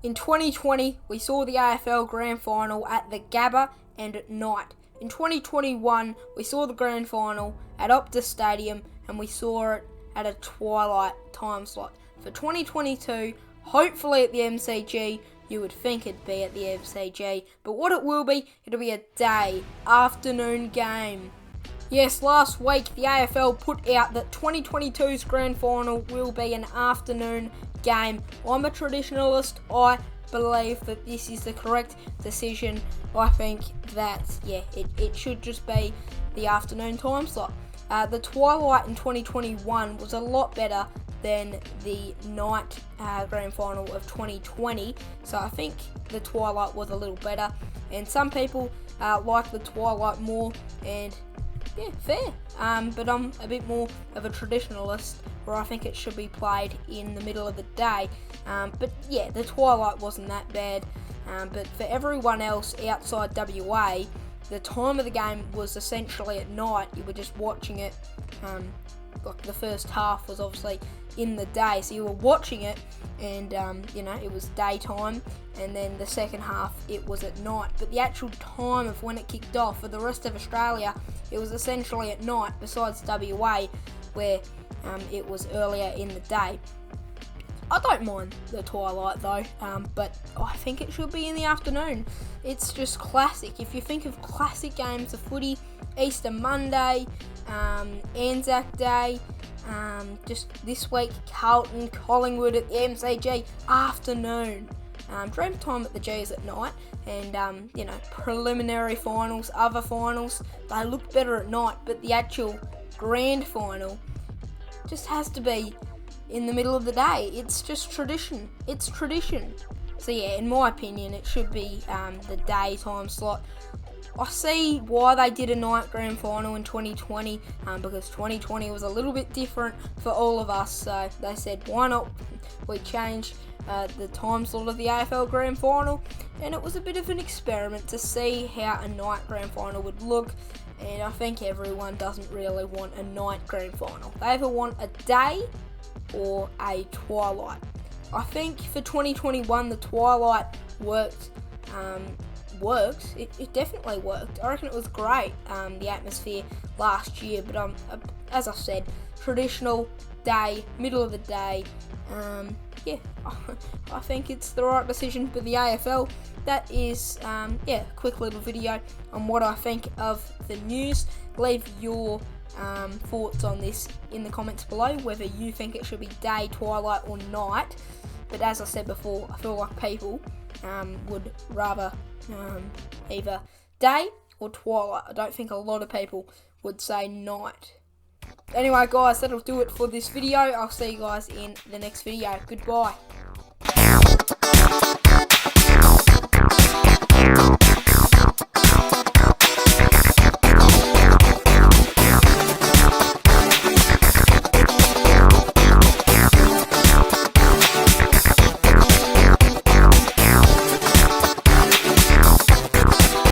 In 2020, we saw the AFL Grand Final at the Gabba and at night. In 2021, we saw the Grand Final at Optus Stadium and we saw it at a twilight time slot. For 2022, hopefully at the MCG, you would think it'd be at the MCG, but what it will be, it'll be a day, afternoon game. Yes, last week the AFL put out that 2022's Grand Final will be an afternoon game. I'm a traditionalist. I believe that this is the correct decision. I think that, it should just be the afternoon time slot. The twilight in 2021 was a lot better than the night Grand Final of 2020, so I think the twilight was a little better, and some people like the twilight more, and yeah, fair. But I'm a bit more of a traditionalist, where I think it should be played in the middle of the day. But yeah, the twilight wasn't that bad. But for everyone else outside WA, the time of the game was essentially at night. You were just watching it. Like the first half was obviously in the day, so you were watching it, and it was daytime, and then the second half it was at night. But the actual time of when it kicked off for the rest of Australia, it was essentially at night, besides WA, where it was earlier in the day. I don't mind the twilight though, but I think it should be in the afternoon. It's just classic. If you think of classic games of footy, Easter Monday, Anzac Day, just this week, Carlton, Collingwood at the MCG, afternoon. Dream time at the G is at night, and preliminary finals, other finals, they look better at night, but the actual grand final just has to be in the middle of the day. It's just tradition. It's tradition. So yeah, in my opinion, it should be the daytime slot. I see why they did a night grand final in 2020, because 2020 was a little bit different for all of us, so they said, why not we change the time slot of the AFL grand final, and it was a bit of an experiment to see how a night grand final would look, and I think everyone doesn't really want a night grand final. They either want a day or a twilight. I think for 2021 the twilight worked. It definitely worked. I reckon it was great, the atmosphere last year, but as I said, traditional day, middle of the day. I think it's the right decision for the AFL. That is a quick little video on what I think of the news. Leave your thoughts on this in the comments below, whether you think it should be day, twilight or night. But as I said before, I feel like people would rather either day or twilight. I don't think a lot of people would say night. Anyway guys, that'll do it for this video. I'll see you guys in the next video. Goodbye.